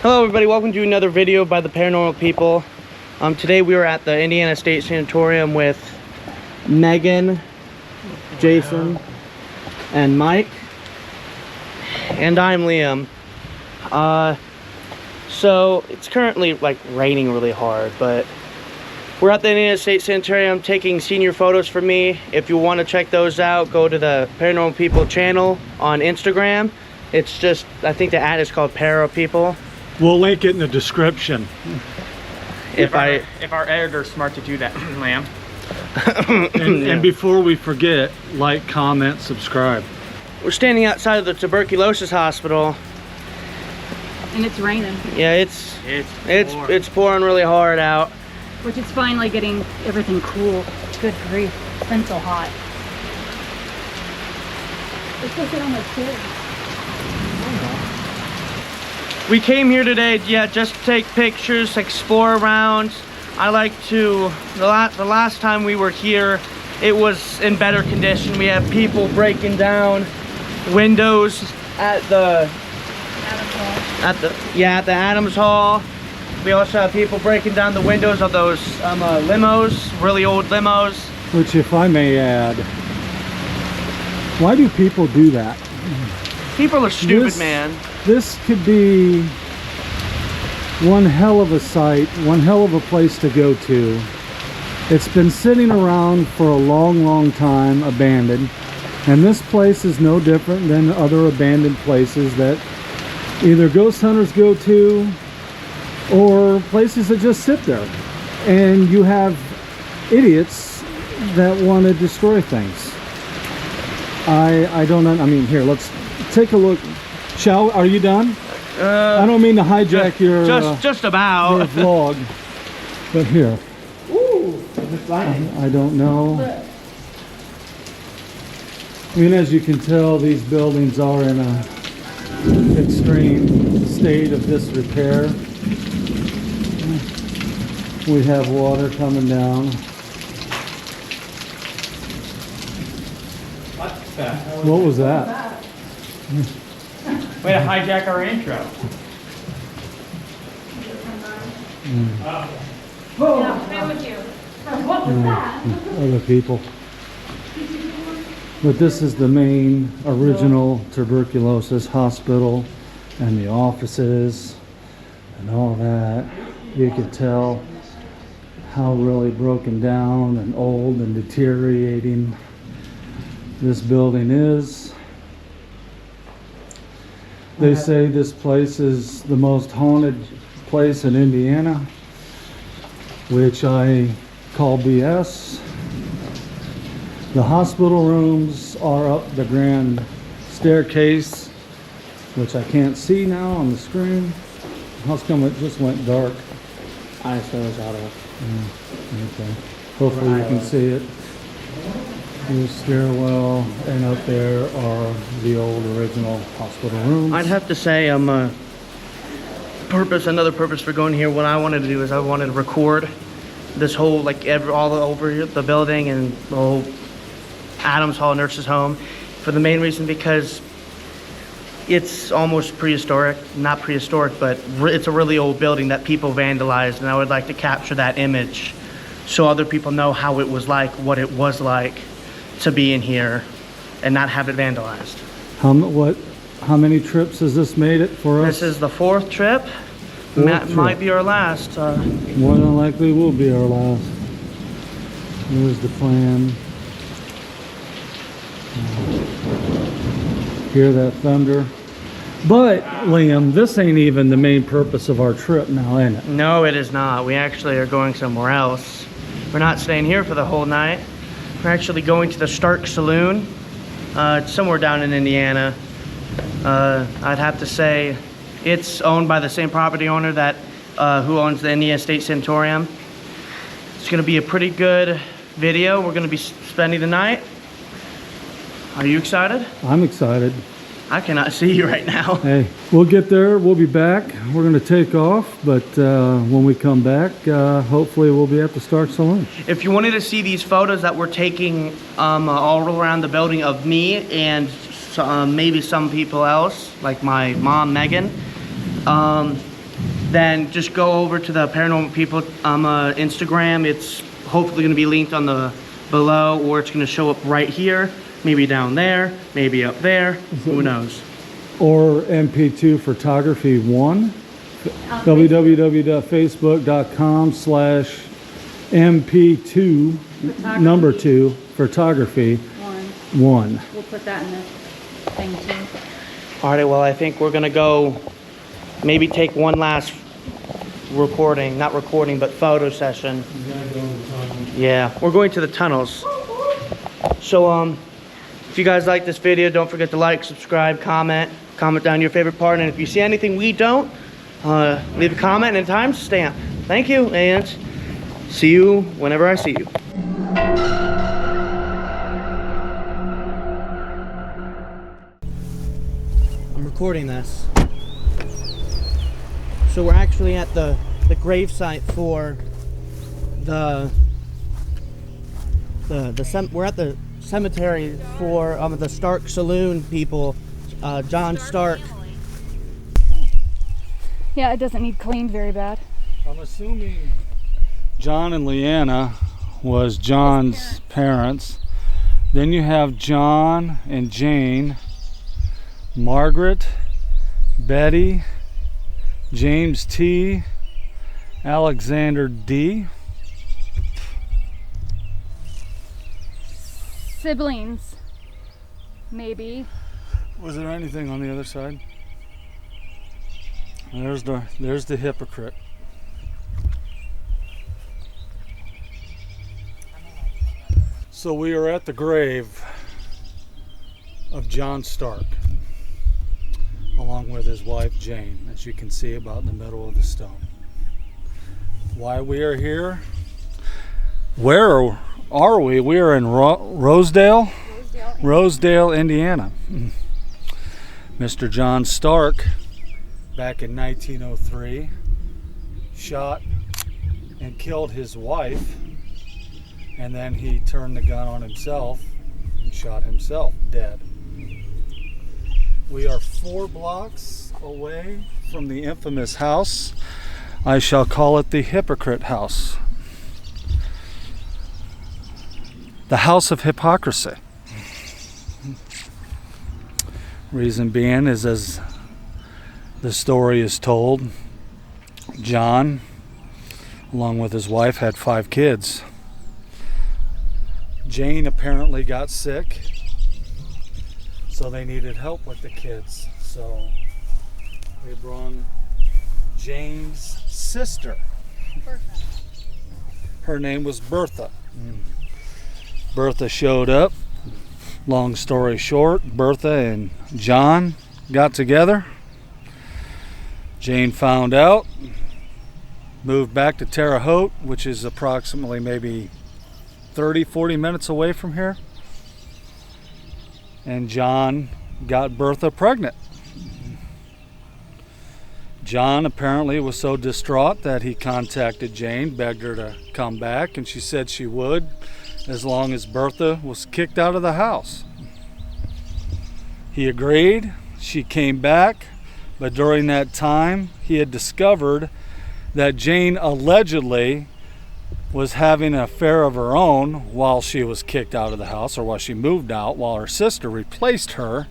Hello everybody, welcome to another video by the Paranormal people. Today we were at the Indiana State Sanatorium with Megan, Jason, and Mike. And I'm Liam. So it's currently like raining really hard, but we're at the Indiana State Sanatorium taking senior photos for me. If you want to check those out, go to the Paranormal People channel on Instagram. It's just, I think the ad is called Para People. We'll link it in the description. If our editor's smart to do that, Lamb. And before we forget, like, comment, subscribe. We're standing outside of the tuberculosis hospital. And it's raining. Yeah, it's pouring really hard out. Which is finally getting everything cool. Good grief. It's been so hot. Let's go sit on the chair. We came here today, just to take pictures, explore around. I like to, the last time we were here, it was in better condition. We have people breaking down windows at the Adams Hall. We also have people breaking down the windows of those limos, really old limos. Which, if I may add, why do people do that? People are stupid, man. This could be one hell of a site, one hell of a place to go to. It's been sitting around for a long time, abandoned. And this place is no different than other abandoned places that either ghost hunters go to or places that just sit there. And you have idiots that want to destroy things. I don't know. I mean, here, let's take a look. Are you done? I don't mean to hijack your just about your vlog, but here. Ooh, I don't know. I mean, as you can tell, these buildings are in a extreme state of disrepair. We have water coming down. What was that? Way to hijack our intro. Other people. But this is the main original tuberculosis hospital and the offices and all that. You could tell how really broken down and old and deteriorating this building is. They say this place is the most haunted place in Indiana, which I call BS. The hospital rooms are up the grand staircase, which I can't see now on the screen. How come it just went dark? I suppose out of. Okay. Hopefully you can see it. The stairwell, and up there are the old original hospital rooms. I'd have to say, another purpose for going here. What I wanted to do is I wanted to record this whole, all over the building and the whole Adams Hall Nurses Home, for the main reason because it's almost prehistoric. Not prehistoric, but it's a really old building that people vandalized, and I would like to capture that image so other people know how it was like, what it was like to be in here and not have it vandalized. How many trips has this made it for us? This is the fourth trip. Might be our last. More than likely will be our last. Here's the plan. Hear that thunder? But Liam, this ain't even the main purpose of our trip now, is it? No, it is not. We actually are going somewhere else. We're not staying here for the whole night. We're actually going to the Stark Saloon. It's somewhere down in Indiana. I'd have to say it's owned by the same property owner that who owns the Indiana State Sanatorium. It's going to be a pretty good video. We're going to be spending the night. Are you excited? I'm excited. I cannot see you right now. Hey, we'll get there. We'll be back. We're going to take off, but when we come back, hopefully we'll be at the Stark Saloon. If you wanted to see these photos that we're taking all around the building of me and maybe some people else, like my mom, Megan, then just go over to the Paranormal People Instagram. It's hopefully going to be linked on the below, or it's going to show up right here, maybe down there, maybe up there, who knows. Or MP2 Photography 1, www.facebook.com/MP2 number 2 Photography 1. We'll put that in the thing too. All right, well, I think we're going to go maybe take one last recording, not recording, but photo session. Yeah, we're going to the tunnels. So, if you guys like this video, don't forget to like, subscribe, comment down your favorite part, and if you see anything we don't, leave a comment and a timestamp. Thank you, and see you whenever I see you. I'm recording this. So we're actually at the grave site for we're at the cemetery for the Stark Saloon people, John Stark. Yeah, it doesn't need cleaned very bad. I'm assuming John and Leanna was John's parents. Then you have John and Jane, Margaret, Betty, James T, Alexander D. Siblings, maybe. Was there anything on the other side? There's the hypocrite. So we are at the grave of John Stark, along with his wife Jane, as you can see about in the middle of the stone. Why we are here? Where are we? We are in Rosedale, Indiana. Mr. John Stark, back in 1903, shot and killed his wife, and then he turned the gun on himself and shot himself dead. We are 4 blocks away from the infamous house. I shall call it the Hypocrite House. The House of Hypocrisy. Reason being is, as the story is told, John, along with his wife, had 5 kids. Jane apparently got sick, so they needed help with the kids. So they brought Jane's sister. Her name was Bertha. Bertha showed up. Long story short, Bertha and John got together. Jane found out, moved back to Terre Haute, which is approximately maybe 30-40 minutes away from here. And John got Bertha pregnant. John apparently was so distraught that he contacted Jane, begged her to come back, and she said she would, as long as Bertha was kicked out of the house. He agreed. She came back, but during that time, he had discovered that Jane allegedly was having an affair of her own while she was kicked out of the house, or while she moved out, while her sister replaced her.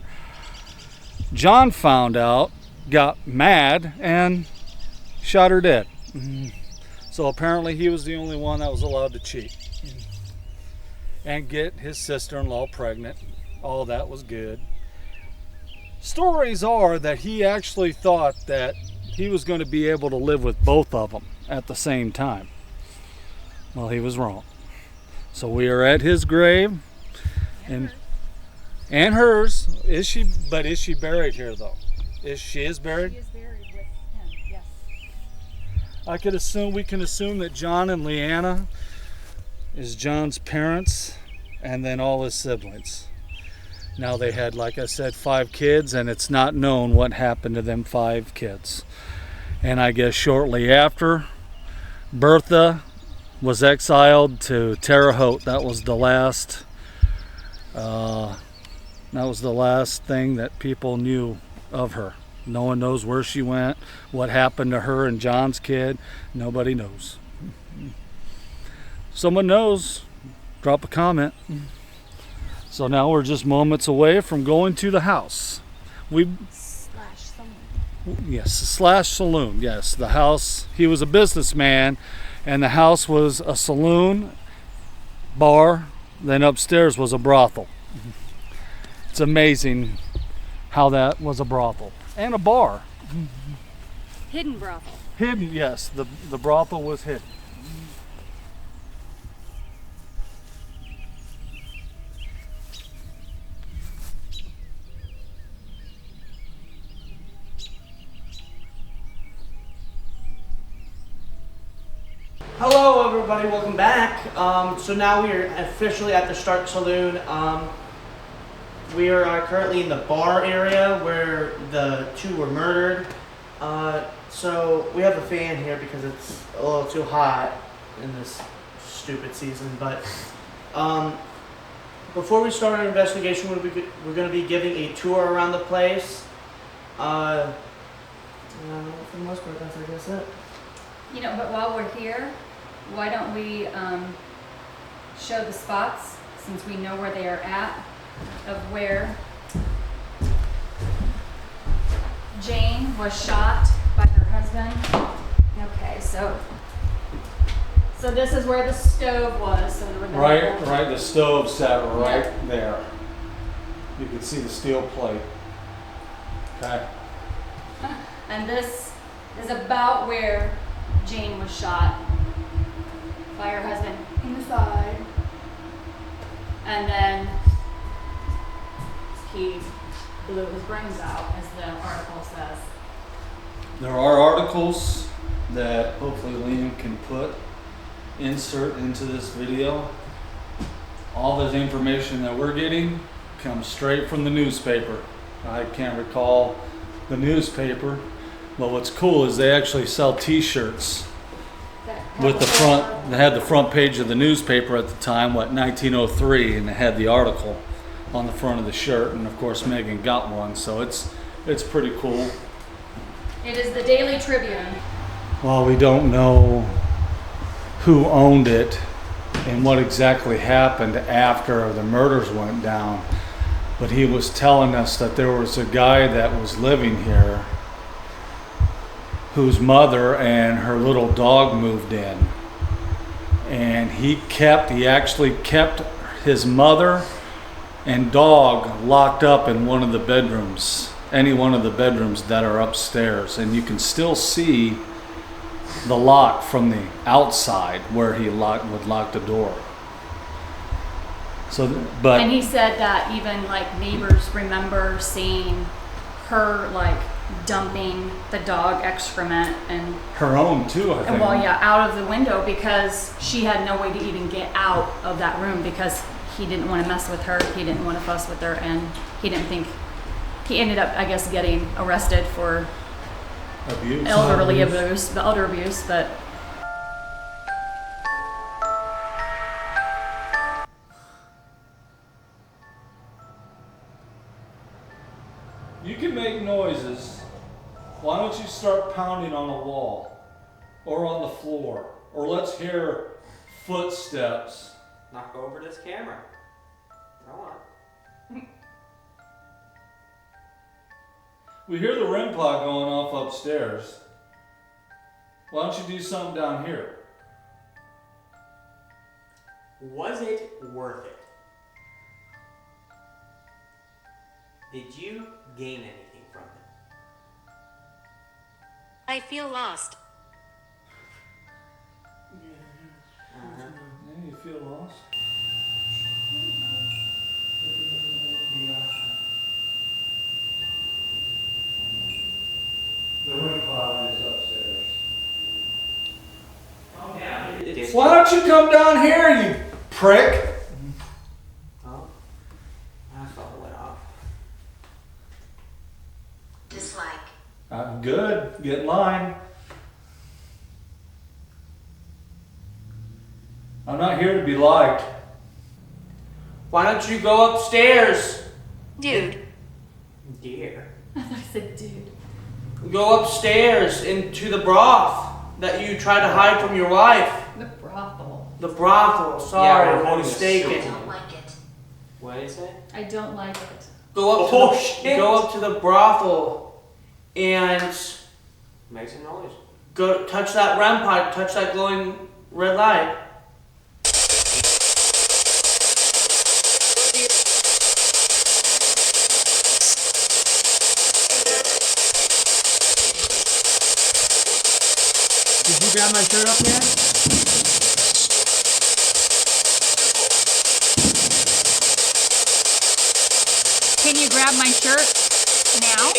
John found out, got mad, and shot her dead. So apparently he was the only one that was allowed to cheat and get his sister-in-law pregnant. All that was good. Stories are that he actually thought that he was going to be able to live with both of them at the same time. Well, he was wrong. So we are at his grave, and hers. Is she buried here though? She is buried? She is buried with him, yes. We can assume that John and Leanna is John's parents, and then all his siblings. Now they had, like I said, 5 kids, and it's not known what happened to them 5 kids. And I guess shortly after, Bertha was exiled to Terre Haute. That was the last thing that people knew of her. No one knows where she went, what happened to her and John's kid. Nobody knows. Someone knows, drop a comment. So now we're just moments away from going to the house. Slash saloon. Yes, the house. He was a businessman, and the house was a saloon, bar, then upstairs was a brothel. It's amazing how that was a brothel and a bar. Hidden brothel. Hidden, yes, the brothel was hidden. Hello everybody, welcome back. So now we are officially at the Stark Saloon. We are currently in the bar area where the two were murdered. So we have a fan here because it's a little too hot in this stupid season. But before we start our investigation, we're going to be giving a tour around the place. For the most part, that's I guess it. You know, but while we're here, why don't we show the spots, since we know where they are at, of where Jane was shot by her husband. Okay, so this is where the stove was. So Right, the stove sat right there. You can see the steel plate. Okay. And this is about where Jane was shot by her husband in the side. And then he blew his brains out, as the article says. There are articles that hopefully Liam can insert into this video. All this information that we're getting comes straight from the newspaper. I can't recall the newspaper, but what's cool is they actually sell t-shirts with the front. They had the front page of the newspaper at the time, 1903, and they had the article on the front of the shirt, and of course Megan got one, so it's pretty cool. It is the Daily Tribune. Well, we don't know who owned it and what exactly happened after the murders went down, but he was telling us that there was a guy that was living here whose mother and her little dog moved in, and he actually kept his mother and dog locked up in one of the bedrooms, any one of the bedrooms that are upstairs, and you can still see the lock from the outside where he would lock the door. And he said that even like neighbors remember seeing her like dumping the dog excrement and her own too, I think. Out of the window, because she had no way to even get out of that room, because he didn't want to mess with her, he didn't want to fuss with her, and he didn't think. He ended up, I guess, getting arrested for elder abuse, but. You can make noises. Why don't you start pounding on a wall or on the floor, or let's hear footsteps. Knock over this camera. Come on. We hear the REM pod going off upstairs. Why don't you do something down here? Was it worth it? Did you gain anything from it? I feel lost. Yeah, you feel lost? The REM pod is upstairs. Oh yeah. Why don't you come down here, you prick? Oh, I thought it went off. Dislike. Good. Get in line. I'm not here to be liked. Why don't you go upstairs? Dude. Dear. I thought I said dude. Go upstairs into the broth that you tried to hide from your wife. The brothel. The brothel. Sorry, we're I'm having a mistaken. I don't like it. What did he say? I don't like it. Go up Oh, to shit. go up to the brothel and Make some noise. go touch that REM pod, touch that glowing red light. Did you grab my shirt up yet? Can you grab my shirt now?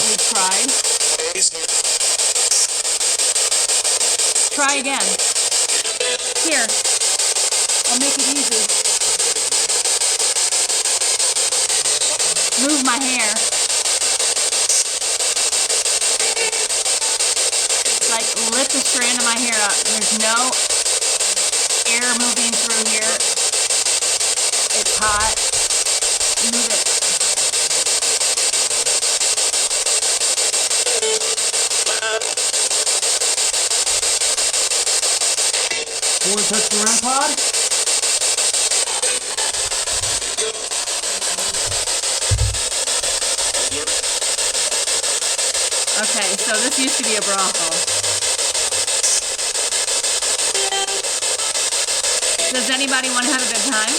We tried. Try again. Here. I'll make it easy. Move my hair. Like, lift the strand of my hair up. There's no air moving through here. It's hot. Move it. You want to touch the REM pod? Okay, so this used to be a brothel. Does anybody want to have a good time?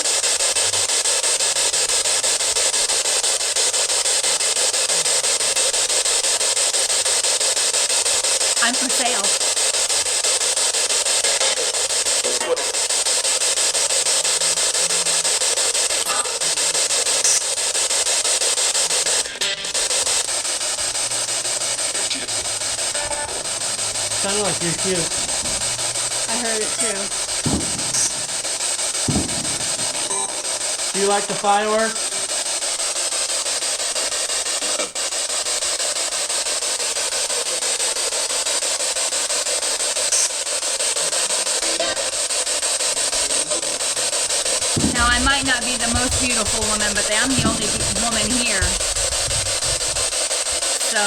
I'm for sale. Sounded like you're cute. I heard it too. Do you like the fireworks? Now, I might not be the most beautiful woman, but I'm the only woman here. So,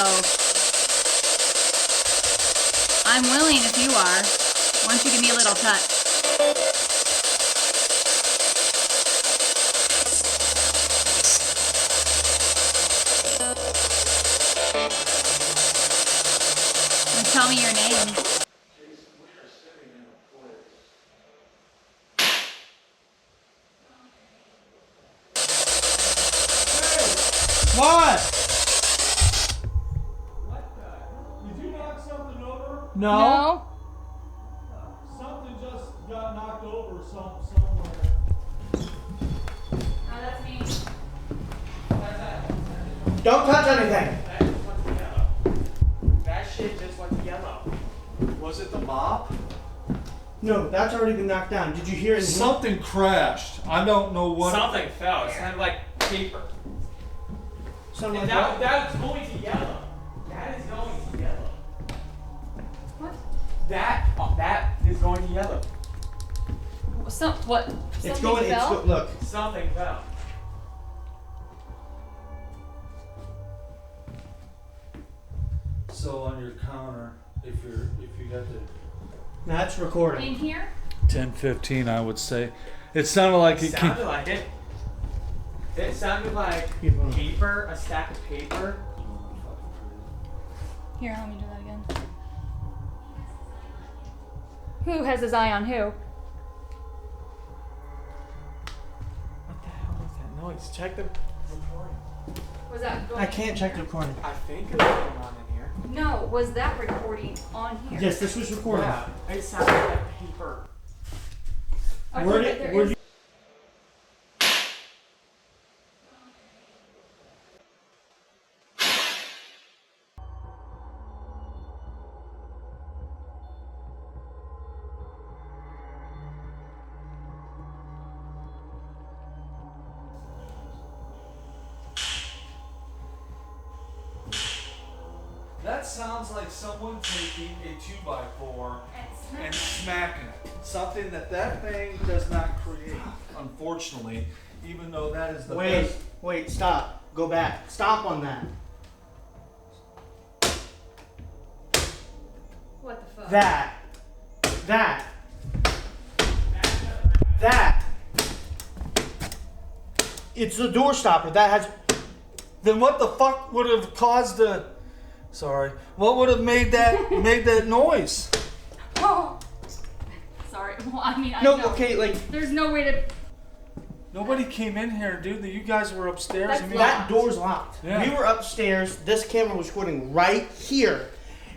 I'm willing if you are. Why don't you give me a little touch? And tell me your name. What? Did you knock something over? No. Something just got knocked over somewhere. Oh, that's me. Don't touch anything. That shit just went yellow. Was it the mop? No, that's already been knocked down. Did you hear it? Something crashed. I don't know what. Something fell. It sounded like paper. Something And like that. that's going to yellow. That is going to yellow. What? That is going to yellow. It's Something going. fell? Look. Something fell. So on your counter, if you got the That's recording. In here? 10:15, I would say. It sounded like It it came. sounded like it. It sounded like paper, a stack of paper. Here, let me do that again. Who has his eye on who? What the hell was that noise? Check the recording. Was that going I can't check the recording. I think it's going on in here. No, was that recording on here? Yes, this was recording. Yeah, it sounded like paper. Okay, Where but did- there where is- did- That sounds like someone taking a 2x4. It's and smacking it. Something that thing does not create, unfortunately, even though that is the best. Wait, stop. Go back. Stop on that. What the fuck? That. It's the door stopper. That has. Then what the fuck would have caused the? Sorry. What would have made that noise? Oh. Sorry. Well, I mean, I No, know. okay, like. There's no way to. Nobody came in here, dude. You guys were upstairs. That's I mean, That door's locked. Yeah. We were upstairs. This camera was recording right here.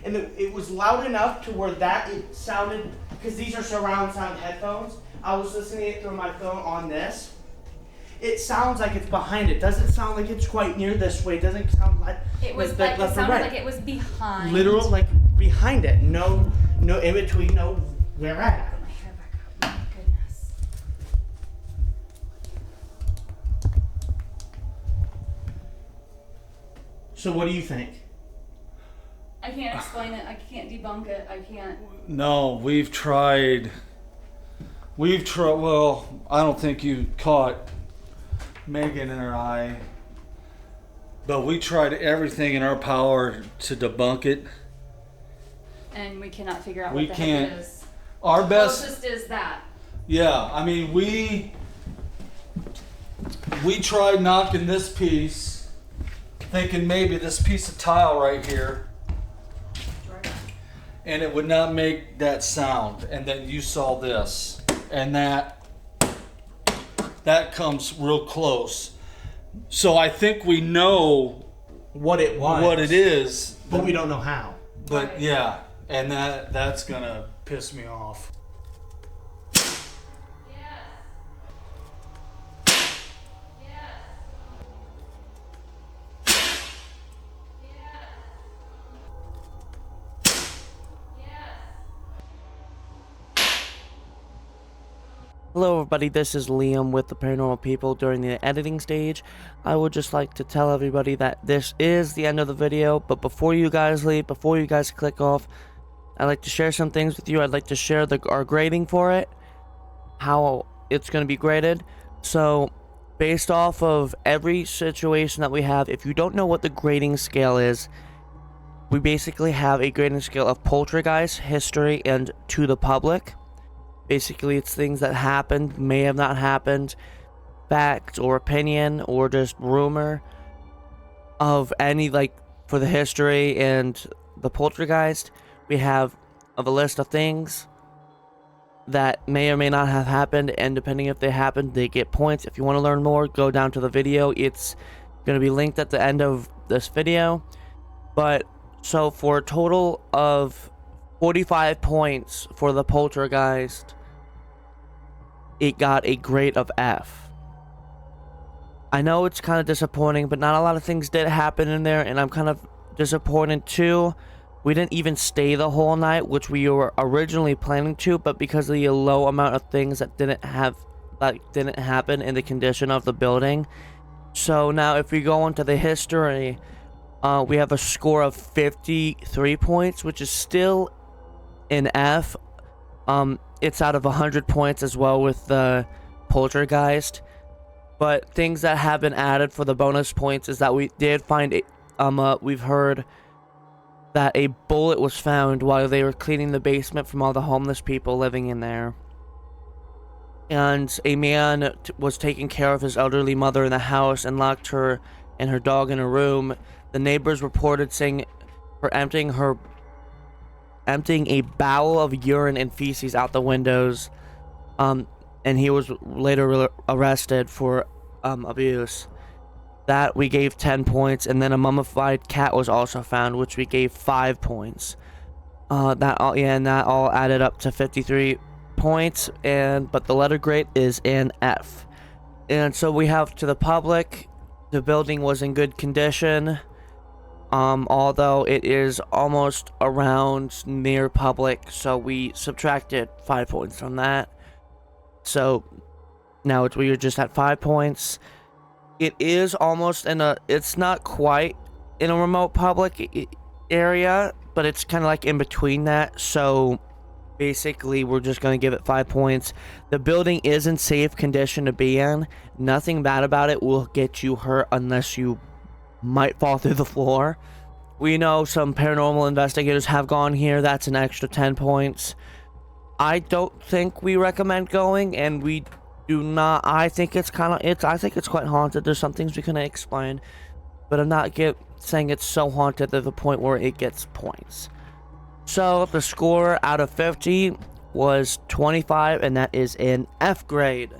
And it was loud enough to where it sounded, because these are surround sound headphones. I was listening to it through my phone on this. It sounds like it's behind it. Doesn't sound like it's quite near this way. It doesn't sound like It was like like it left or sounded right. like it was behind. Literal, like behind it. No in between. No where at. Put my hair back up. My goodness. So what do you think? I can't explain it. I can't debunk it. I can't. no, we've tried. Well, I don't think you caught Megan and I, but we tried everything in our power to debunk it. And we cannot figure out We what the can't. heck it is. Our best. Closest is that. Yeah, I mean, we tried knocking this piece, thinking maybe this piece of tile right here, and it would not make that sound. And then you saw this, and that comes real close. So I think we know What it was. what it is, But we don't know how. but Right. yeah, and that's gonna piss me off. Hello everybody, this is Liam with the Paranormal People. During the editing stage, I would just like to tell everybody that this is the end of the video, but before you guys leave, before you guys click off, I'd like to share some things with you. I'd like to share our grading for it, how it's going to be graded. So, based off of every situation that we have, if you don't know what the grading scale is, we basically have a grading scale of poltergeist, history, and to the public. Basically, it's things that happened, may have not happened, fact or opinion or just rumor of any, like, for the history and the poltergeist. We have a list of things that may or may not have happened, and depending if they happened, they get points. If you want to learn more, go down to the video. It's going to be linked at the end of this video. But, so for a total of 45 points for the poltergeist, it got a grade of F. I know it's kind of disappointing, but not a lot of things did happen in there, and I'm kind of disappointed too. We didn't even stay the whole night, which we were originally planning to, but because of the low amount of things that didn't happen in the condition of the building. So now if we go into the history, we have a score of 53 points, which is still an F. It's out of 100 points as well with the poltergeist. But things that have been added for the bonus points is that we did find we've heard that a bullet was found while they were cleaning the basement from all the homeless people living in there. And a man was taking care of his elderly mother in the house and locked her and her dog in a room. The neighbors reported saying her emptying a bowel of urine and feces out the windows, and he was later arrested for abuse. That we gave 10 points, and then a mummified cat was also found, which we gave 5 points. That all added up to 53 points, but the letter grade is an F. And so we have to the public, the building was in good condition. Although it is almost around near public, so we subtracted 5 points from that. So now we are just at 5 points. It is almost it's not quite in a remote public area, but it's kind of like in between that. So basically we're just going to give it 5 points. The building is in safe condition to be in. Nothing bad about it will get you hurt unless you might fall through the floor. We know some paranormal investigators have gone here. That's an extra 10 points. I don't think we recommend going, and we do not. I think it's I think it's quite haunted. There's some things we couldn't explain, but I'm not saying it's so haunted to the point where it gets points. So the score out of 50 was 25, and that is in F grade.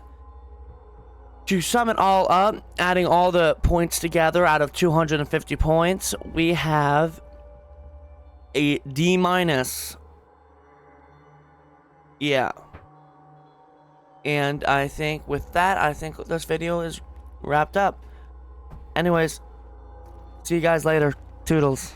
To sum it all up, adding all the points together out of 250 points, we have a D minus. Yeah. And I think with that, I think this video is wrapped up. Anyways, see you guys later. Toodles.